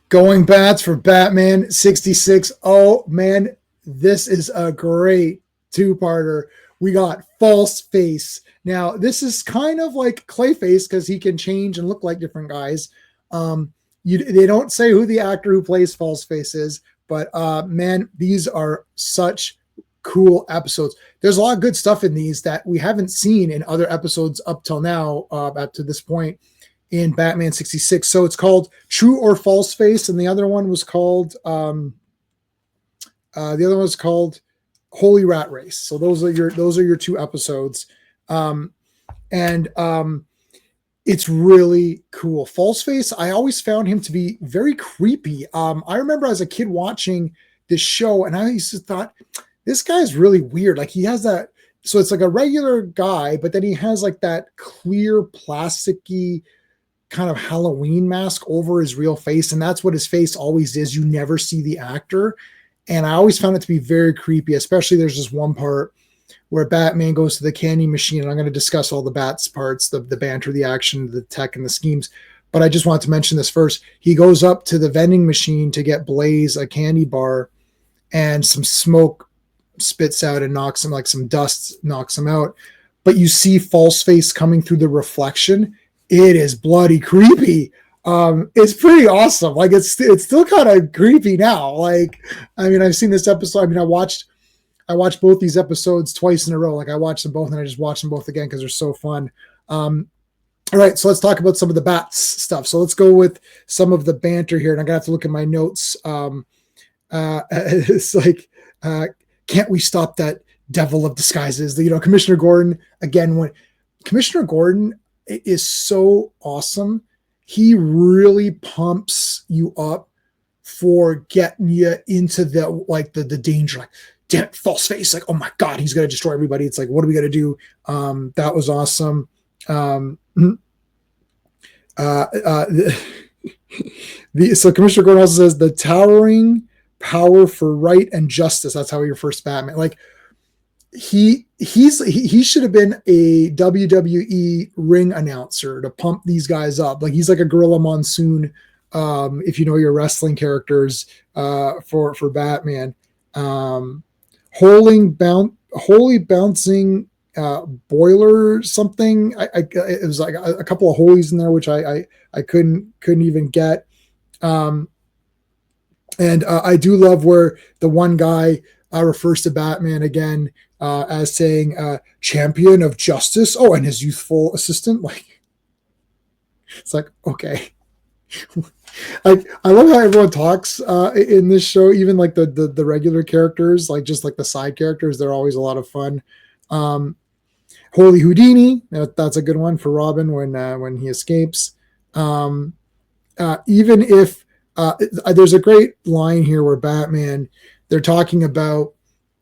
Going bats for Batman 66. Oh, man, this is a great two-parter. We got False Face. Now, this is kind of like Clayface because he can change and look like different guys. They don't say who the actor who plays False Face is, but man, these are such cool episodes. There's a lot of good stuff in these that we haven't seen in other episodes up till now, up to this point in Batman 66. So it's called True or False Face, and the other one was called Holy Rat Race. So those are your two episodes. And it's really cool. False Face, I always found him to be very creepy. I remember as a kid watching this show, and I used to thought, this guy's really weird. Like he has that, so it's like a regular guy, but then he has like that clear plasticky kind of Halloween mask over his real face. And that's what his face always is. You never see the actor. And I always found it to be very creepy, especially there's this one part where Batman goes to the candy machine. And I'm going to discuss all the Bats parts, the banter, the action, the tech, and the schemes. But I just want to mention this first. He goes up to the vending machine to get Blaze a candy bar, and some smoke spits out and knocks him, like some dust knocks him out. But you see False Face coming through the reflection. It is bloody creepy. It's pretty awesome. Like it's still kind of creepy now. Like, I mean, I've seen this episode. I mean, I watched both these episodes twice in a row. Like I watched them both and I just watched them both again because they're so fun. All right, so let's talk about some of the Bats stuff. So let's go with some of the banter here. And I'm gonna have to look at my notes. It's like, can't we stop that devil of disguises? Commissioner Gordon, again, when Commissioner Gordon is so awesome. He really pumps you up for getting you into the danger. Like, damn it, False Face. Like, oh my God, he's going to destroy everybody. It's like, what are we going to do? That was awesome. So Commissioner Gordon also says the towering power for right and justice. That's how he refers to Batman. Like, he should have been a WWE ring announcer to pump these guys up. Like he's like a Gorilla Monsoon, if you know your wrestling characters, for Batman. Holy bouncing boiler something. It was like a couple of holies in there which I couldn't even get. And I do love where the one guy refers to Batman again as saying champion of justice. Oh, and his youthful assistant. Like, it's like, okay. Like, I love how everyone talks in this show, even like the regular characters, like just like the side characters, they're always a lot of fun. Holy Houdini, that's a good one for Robin when he escapes. Even if there's a great line here where Batman, they're talking about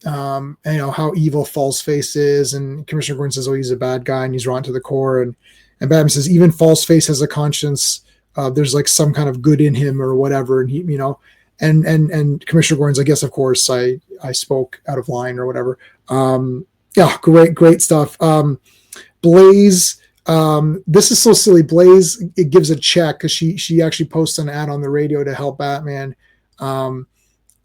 how evil False Face is, and Commissioner Gordon says, oh, he's a bad guy and he's rotten to the core, and Batman says even False Face has a conscience. There's like some kind of good in him or whatever, and he, and Commissioner Gordon's like, yes, of course, I spoke out of line or whatever. Yeah, great stuff. Blaze, this is so silly. Blaze, it gives a check because she actually posts an ad on the radio to help Batman.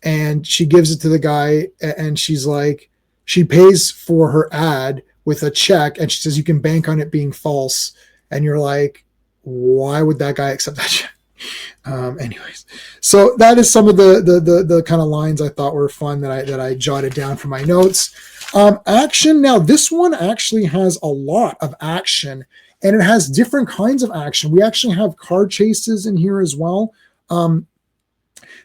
And she gives it to the guy, and she's like, she pays for her ad with a check, and she says you can bank on it being false. And you're like, why would that guy accept that check? Anyways, so that is some of the kind of lines I thought were fun that I jotted down for my notes. Action. Now this one actually has a lot of action, and it has different kinds of action. We actually have car chases in here as well.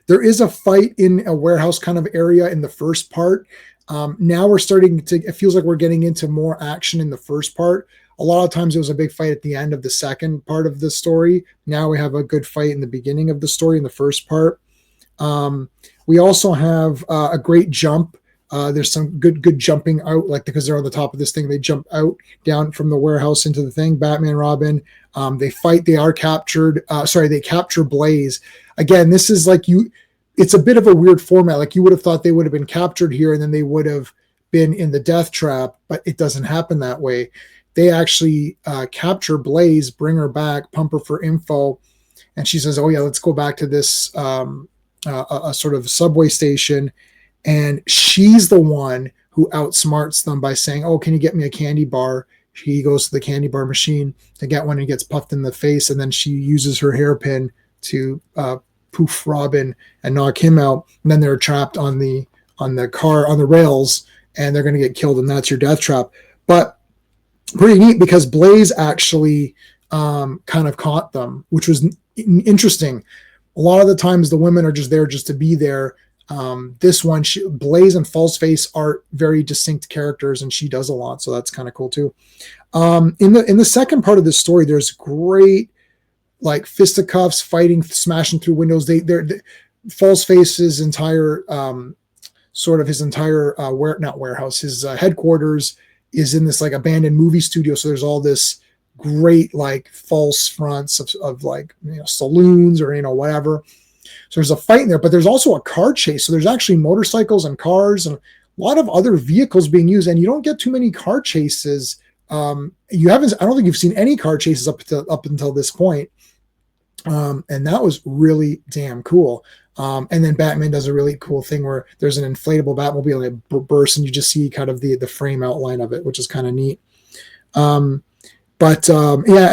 There is a fight in a warehouse kind of area in the first part. Now we're starting to, it feels like we're getting into more action in the first part. A lot of times it was a big fight at the end of the second part of the story. Now we have a good fight in the beginning of the story in the first part. We also have a great jump. There's some good jumping out, like because they're on the top of this thing. They jump out down from the warehouse into the thing. Batman, Robin, they fight. They are captured. They capture Blaze. Again, this is like it's a bit of a weird format. Like you would have thought they would have been captured here and then they would have been in the death trap, but it doesn't happen that way. They actually capture Blaze, bring her back, pump her for info, and she says, "Oh yeah, let's go back to this a sort of subway station," and she's the one who outsmarts them by saying, "Oh, can you get me a candy bar?" He goes to the candy bar machine to get one and gets puffed in the face, and then she uses her hairpin to poof Robin and knock him out. And then they're trapped on the car on the rails, and they're going to get killed, and that's your death trap. But pretty neat because Blaze actually kind of caught them, which was interesting. A lot of the times the women are just there just to be there. This one, Blaze and Falseface are very distinct characters, and she does a lot, so that's kind of cool too. In the second part of this story, there's great like fisticuffs, fighting, smashing through windows. They're Falseface's entire sort of his entire not warehouse, his headquarters is in this like abandoned movie studio. So there's all this great like false fronts of like, you know, saloons or, you know, whatever. So there's a fight in there, but there's also a car chase. So there's actually motorcycles and cars and a lot of other vehicles being used. And you don't get too many car chases. I don't think you've seen any car chases up until this point. And that was really damn cool. And then Batman does a really cool thing where there's an inflatable Batmobile and it bursts and you just see kind of the frame outline of it, which is kind of neat. Yeah,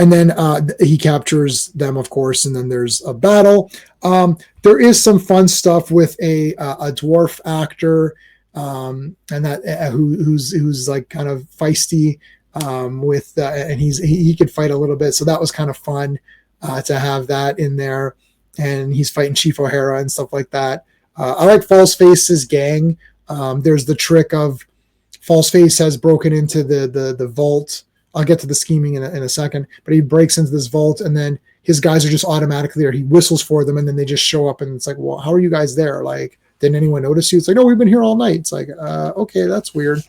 and then he captures them, of course, and then there's a battle. There is some fun stuff with a dwarf actor, and that who's like kind of feisty, and he could fight a little bit, so that was kind of fun to have that in there. And he's fighting Chief O'Hara and stuff like that. I like Falseface's gang. There's the trick of Falseface has broken into the vault. I'll get to the scheming in a second, but he breaks into this vault and then his guys are just automatically there. He whistles for them and then they just show up and it's like, well, how are you guys there? Like, didn't anyone notice you? It's like, no, we've been here all night. It's like, okay, that's weird.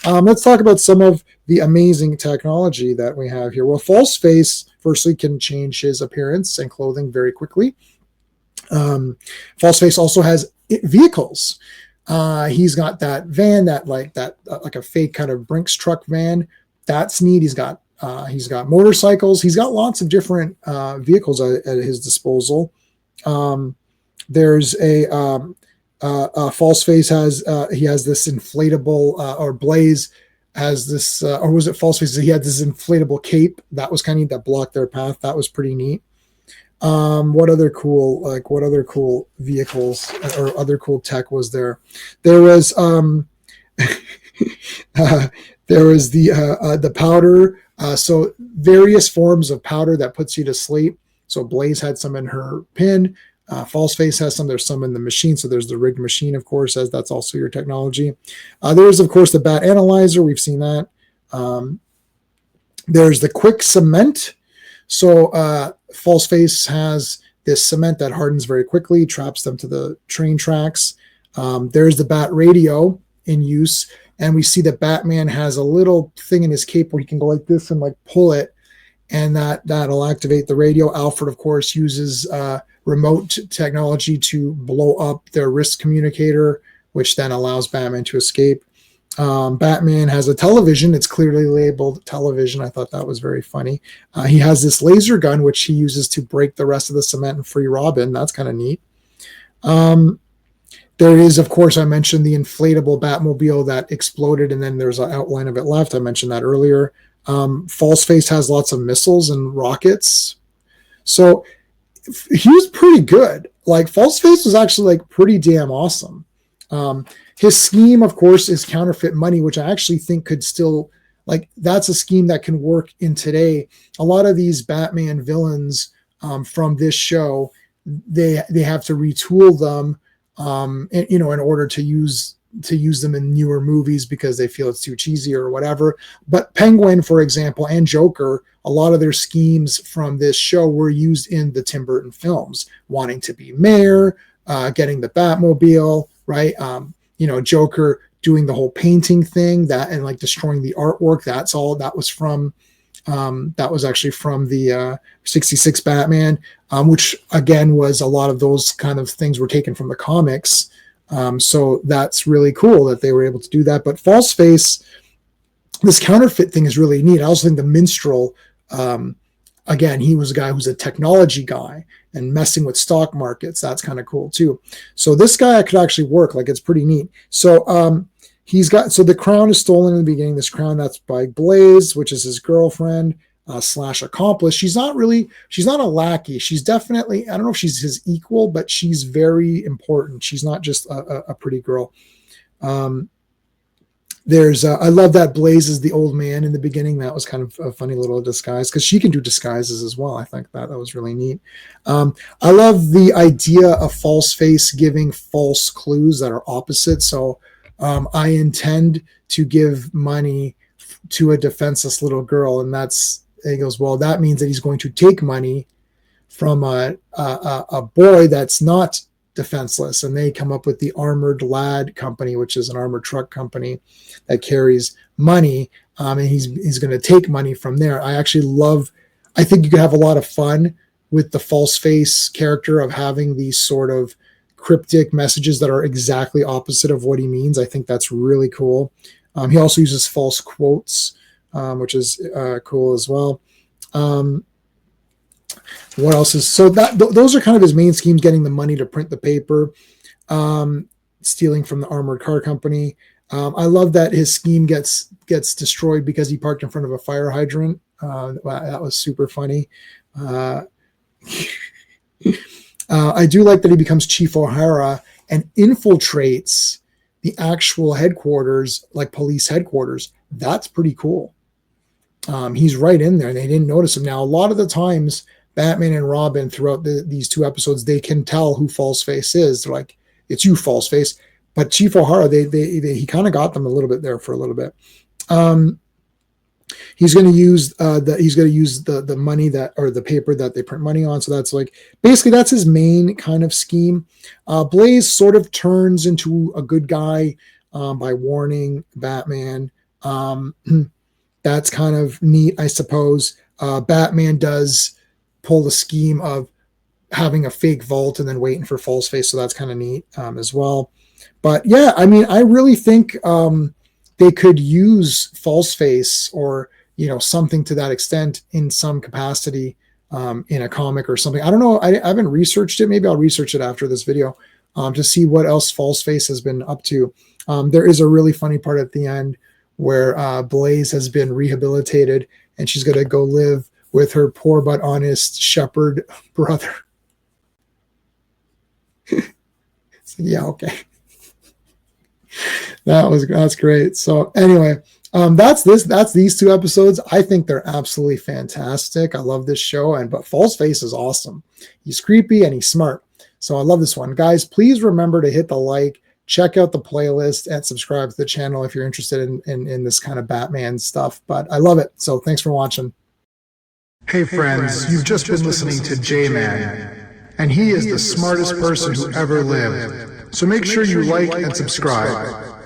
Let's talk about some of the amazing technology that we have here. Well, Falseface firstly can change his appearance and clothing very quickly. Falseface also has vehicles. He's got that van, like a fake kind of Brinks truck van. That's neat. He's got motorcycles. He's got lots of different vehicles at his disposal. There's Falseface has this inflatable, or Blaze has this, or was it Falseface? He had this inflatable cape that was kind of neat, that blocked their path. That was pretty neat. What other cool vehicles or other cool tech was there? There was there was the powder. So various forms of powder that puts you to sleep. So Blaze had some in her pin. Falseface has some. There's some in the machine. So there's the rigged machine, of course, as that's also your technology. There's, of course, the Bat Analyzer. We've seen that. There's the quick cement. So Falseface has this cement that hardens very quickly, traps them to the train tracks. There's the Bat Radio in use. And we see that Batman has a little thing in his cape where he can go like this and like pull it. And that'll activate the radio. Alfred, of course, uses remote technology to blow up their wrist communicator, which then allows Batman to escape. Batman has a television. It's clearly labeled television. I thought that was very funny. He has this laser gun, which he uses to break the rest of the cement and free Robin. That's kind of neat. There is, of course, I mentioned the inflatable Batmobile that exploded, and then there's an outline of it left. I mentioned that earlier. Falseface has lots of missiles and rockets. So he was pretty good. Like, Falseface was actually like pretty damn awesome. His scheme, of course, is counterfeit money, which I actually think could still, like, that's a scheme that can work in today. A lot of these Batman villains from this show, they have to retool them, in order to use them in newer movies because they feel it's too cheesy or whatever. But Penguin, for example, and Joker, a lot of their schemes from this show were used in the Tim Burton films, wanting to be mayor, getting the Batmobile, right? Joker doing the whole painting thing and like destroying the artwork. That was actually from the 66 Batman, which again was a lot of those kind of things were taken from the comics. So that's really cool that they were able to do that. But Falseface, this counterfeit thing is really neat. I also think the minstrel, again, he was a guy who's a technology guy and messing with stock markets. That's kind of cool too. So this guy could actually work. Like, it's pretty neat. So so the crown is stolen in the beginning. This crown that's by Blaze, which is his girlfriend slash accomplice. She's not a lackey. She's definitely, I don't know if she's his equal, but she's very important. She's not just a pretty girl. I love that Blaze is the old man in the beginning. That was kind of a funny little disguise because she can do disguises as well. I think that was really neat. I love the idea of false face giving false clues that are opposite. So I intend to give money to a defenseless little girl, and he goes, well, that means that he's going to take money from a boy that's not defenseless. And they come up with the Armored Lad Company, which is an armored truck company that carries money, and he's going to take money from there. I think you could have a lot of fun with the false face character of having these sort of cryptic messages that are exactly opposite of what he means. I think that's really cool. He also uses false quotes, which is cool as well. What else is those are kind of his main schemes: getting the money to print the paper, stealing from the armored car company. I love that his scheme gets destroyed because he parked in front of a fire hydrant. That was super funny. I do like that he becomes Chief O'Hara and infiltrates the actual headquarters, like police headquarters. That's pretty cool. He's right in there, and they didn't notice him. Now, a lot of the times, Batman and Robin throughout these two episodes, they can tell who Falseface is. They're like, "It's you, Falseface." But Chief O'Hara, he kind of got them a little bit there for a little bit. He's going to use the money or the paper that they print money on. So that's basically that's his main kind of scheme. Blaze sort of turns into a good guy by warning Batman. That's kind of neat, I suppose. Batman does pull the scheme of having a fake vault and then waiting for Falseface, so that's kind of neat as well. But yeah, I mean, I really think they could use Falseface or something to that extent in some capacity in a comic or something. I don't know. I haven't researched it. Maybe I'll research it after this video to see what else Falseface has been up to. There is a really funny part at the end where Blaze has been rehabilitated and she's going to go live with her poor but honest shepherd brother. So, yeah, okay. That's great. So anyway, that's these two episodes. I think they're absolutely fantastic. I love this show, but Falseface is awesome. He's creepy and he's smart. So I love this one. Guys, please remember to hit the like, check out the playlist, and subscribe to the channel if you're interested in this kind of Batman stuff. But I love it. So thanks for watching. Hey friends, you've just been listening to J-Man, and he is the smartest person who ever lived. So make sure you like and subscribe.